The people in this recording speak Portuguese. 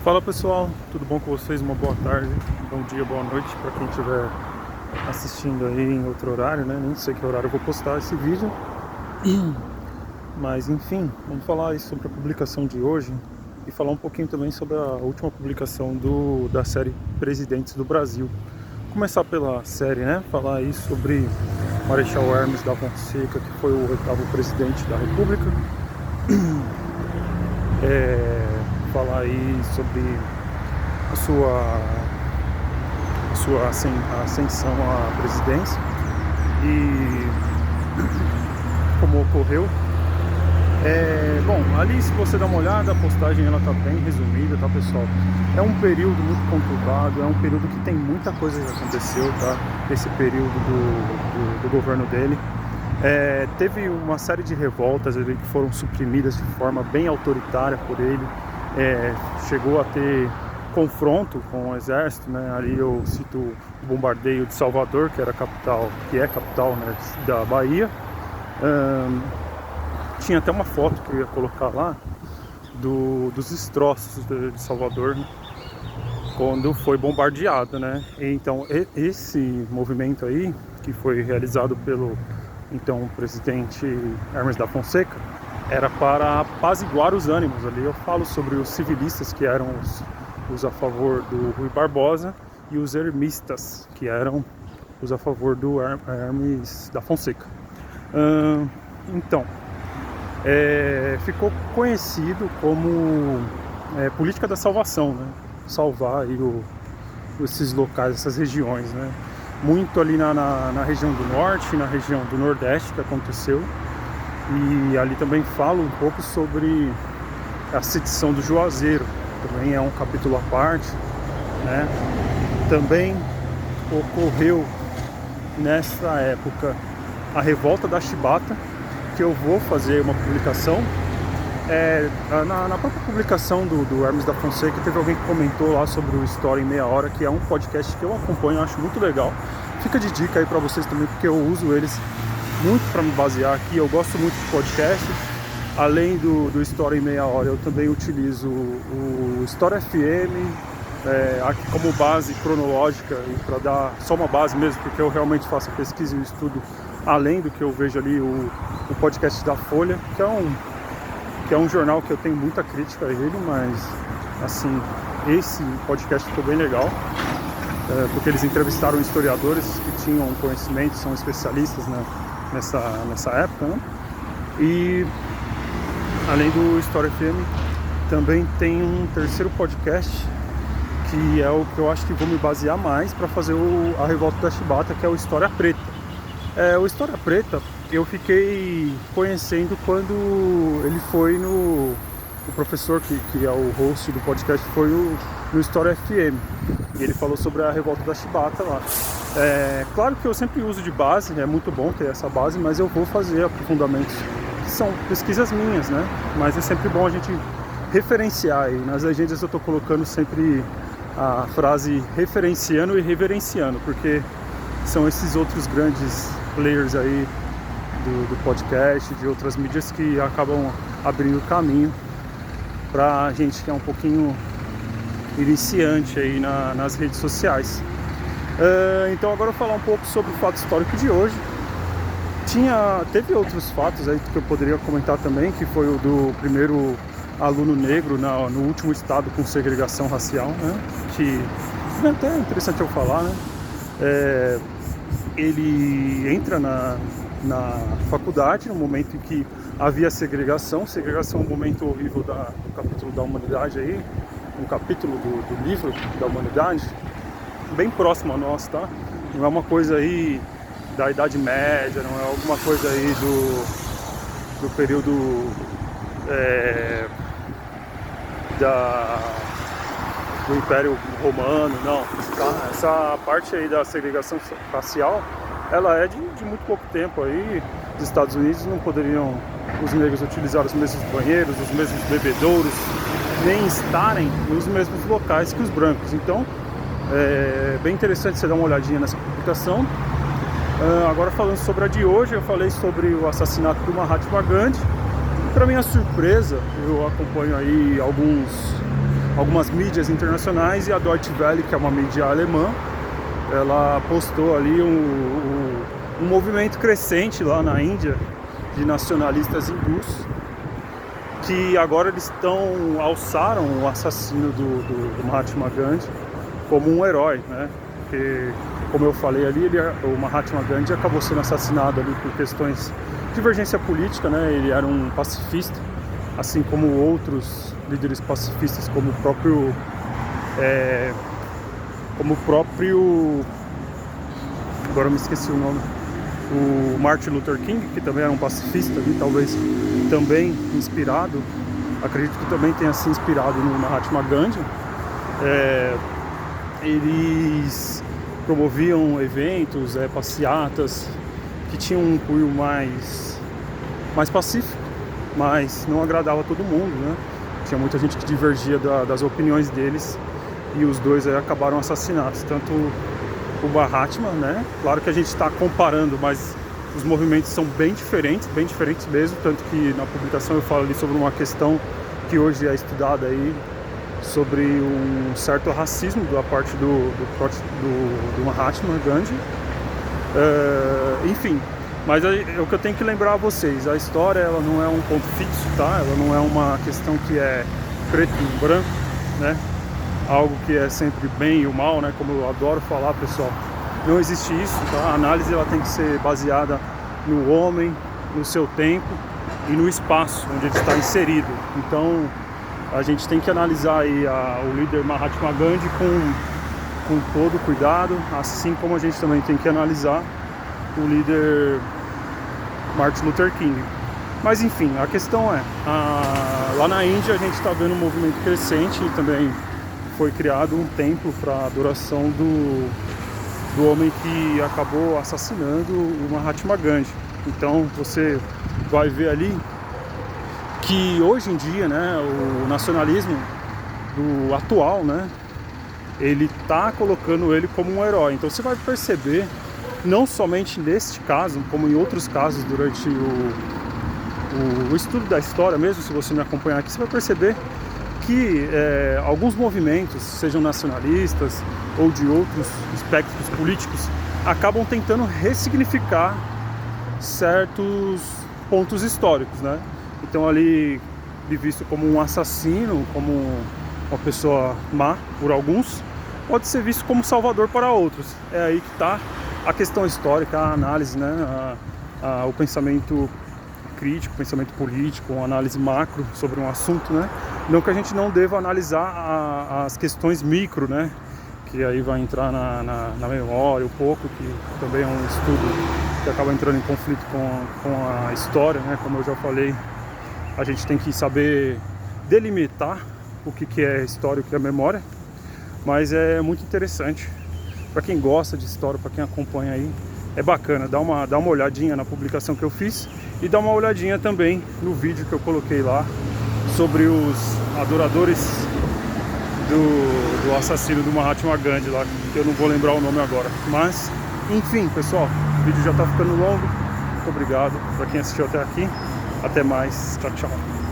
Fala pessoal, tudo bom com vocês? Uma boa tarde, bom dia, boa noite para quem estiver assistindo aí em outro horário, né? Nem sei que horário eu vou postar esse vídeo. Mas enfim, vamos falar aí sobre a publicação de hoje e falar um pouquinho também sobre a última publicação da série Presidentes do Brasil. Começar pela série, né? Falar aí sobre Marechal Hermes da Fonseca, que foi o 8º presidente da República. Falar aí sobre a sua ascensão à presidência e como ocorreu. Bom, ali se você dá uma olhada, a postagem ela tá bem resumida, tá pessoal? É um período muito conturbado, é um período que tem muita coisa que aconteceu, tá? Esse período do governo dele. Teve uma série de revoltas ali que foram suprimidas de forma bem autoritária por ele. Chegou a ter confronto com o exército, né? Ali eu cito o bombardeio de Salvador, que é capital, né, da Bahia. Tinha até uma foto que eu ia colocar lá dos destroços de Salvador, né, quando foi bombardeado, né? Então esse movimento aí, que foi realizado pelo então presidente Hermes da Fonseca, era para apaziguar os ânimos. Ali eu falo sobre os civilistas, que eram os a favor do Rui Barbosa, e os hermistas, que eram os a favor do Hermes da Fonseca. Então, ficou conhecido como política da salvação, né? Salvar aí esses locais, essas regiões, né? Muito ali na região do norte, na região do nordeste que aconteceu. E ali também falo um pouco sobre a sedição do Juazeiro, também é um capítulo à parte, né? Também ocorreu nessa época a revolta da Chibata, que eu vou fazer uma publicação. Na própria publicação do Hermes da Fonseca, teve alguém que comentou lá sobre o História em Meia Hora, que é um podcast que eu acompanho, eu acho muito legal. Fica de dica aí pra vocês também, porque eu uso eles muito para me basear aqui. Eu gosto muito de podcast. Além do História em Meia Hora, eu também utilizo o História FM aqui como base cronológica, para dar só uma base mesmo, porque eu realmente faço pesquisa e estudo além do que eu vejo ali o podcast da Folha, que é um jornal que eu tenho muita crítica a ele, mas assim, esse podcast ficou bem legal, porque eles entrevistaram historiadores que tinham conhecimento, são especialistas, né, nessa época, né? E além do História FM, também tem um terceiro podcast, que é o que eu acho que vou me basear mais para fazer a Revolta da Chibata, que é o História Preta. O História Preta eu fiquei conhecendo quando ele foi o professor que é o host do podcast foi no História FM, e ele falou sobre a Revolta da Chibata lá. Claro que eu sempre uso de base, é muito bom ter essa base, mas eu vou fazer aprofundamentos que são pesquisas minhas, né? Mas é sempre bom a gente referenciar, e nas legendas eu estou colocando sempre a frase referenciando e reverenciando, porque são esses outros grandes players aí do podcast, de outras mídias, que acabam abrindo caminho pra gente que é um pouquinho iniciante aí nas redes sociais. Então agora eu vou falar um pouco sobre o fato histórico de hoje. Teve outros fatos aí que eu poderia comentar também, que foi o do primeiro aluno negro no último estado com segregação racial, né? Que é até interessante eu falar, né? Ele entra na faculdade no momento em que havia segregação é um momento horrível do capítulo da humanidade aí, um capítulo do livro da humanidade, bem próximo a nós, tá? Não é uma coisa aí da Idade Média, não é alguma coisa aí do período do Império Romano, não, tá? Essa parte aí da segregação racial, ela é de muito pouco tempo aí. Os Estados Unidos não poderiam os negros utilizar os mesmos banheiros, os mesmos bebedouros, nem estarem nos mesmos locais que os brancos. Então, é bem interessante você dar uma olhadinha nessa publicação. Agora falando sobre a de hoje, eu falei sobre o assassinato do Mahatma Gandhi. Para minha surpresa, eu acompanho aí alguns algumas mídias internacionais, e a Deutsche Welle, que é uma mídia alemã, ela postou ali um movimento crescente lá na Índia de nacionalistas hindus, que agora eles alçaram o assassino do Mahatma Gandhi como um herói, né? Porque, como eu falei ali, o Mahatma Gandhi acabou sendo assassinado ali por questões de divergência política, né? Ele era um pacifista, assim como outros líderes pacifistas, como o próprio agora eu me esqueci o nome, o Martin Luther King, que também era um pacifista ali, talvez também inspirado, acredito que também tenha se inspirado no Mahatma Gandhi. Eles promoviam eventos, passeatas que tinham um cunho mais pacífico, mas não agradava todo mundo, né? Tinha muita gente que divergia das opiniões deles, e os dois aí acabaram assassinados, tanto o Mahatma, né? Claro que a gente está comparando, mas os movimentos são bem diferentes mesmo, tanto que na publicação eu falo ali sobre uma questão que hoje é estudada aí, sobre um certo racismo da parte do Mahatma Gandhi. Enfim, mas o que eu tenho que lembrar a vocês, a história ela não é um ponto fixo, tá? Ela não é uma questão que é preto e branco, né? Algo que é sempre bem e o mal, né? Como eu adoro falar, pessoal, não existe isso, tá? A análise ela tem que ser baseada no homem, no seu tempo e no espaço onde ele está inserido. Então a gente tem que analisar aí o líder Mahatma Gandhi com todo cuidado, assim como a gente também tem que analisar o líder Martin Luther King. Mas enfim, a questão lá na Índia a gente está vendo um movimento crescente, e também foi criado um templo para adoração do homem que acabou assassinando o Mahatma Gandhi. Então você vai ver ali que hoje em dia, né, o nacionalismo do atual, né, ele está colocando ele como um herói. Então você vai perceber, não somente neste caso, como em outros casos durante o estudo da história mesmo, se você me acompanhar aqui, você vai perceber que alguns movimentos, sejam nacionalistas ou de outros espectros políticos, acabam tentando ressignificar certos pontos históricos, né? Então ali visto como um assassino, como uma pessoa má por alguns, pode ser visto como salvador para outros. É aí que está a questão histórica, a análise, né? O pensamento crítico, pensamento político, uma análise macro sobre um assunto, né? Não que a gente não deva analisar as questões micro, né? Que aí vai entrar na memória um pouco, que também é um estudo que acaba entrando em conflito com a história, né? Como eu já falei, a gente tem que saber delimitar o que é história e o que é memória, mas é muito interessante. Para quem gosta de história, para quem acompanha aí, é bacana, dá uma olhadinha na publicação que eu fiz e dá uma olhadinha também no vídeo que eu coloquei lá sobre os adoradores do assassino do Mahatma Gandhi lá, que eu não vou lembrar o nome agora. Mas, enfim, pessoal, o vídeo já está ficando longo. Muito obrigado para quem assistiu até aqui. Até mais. Tchau, tchau.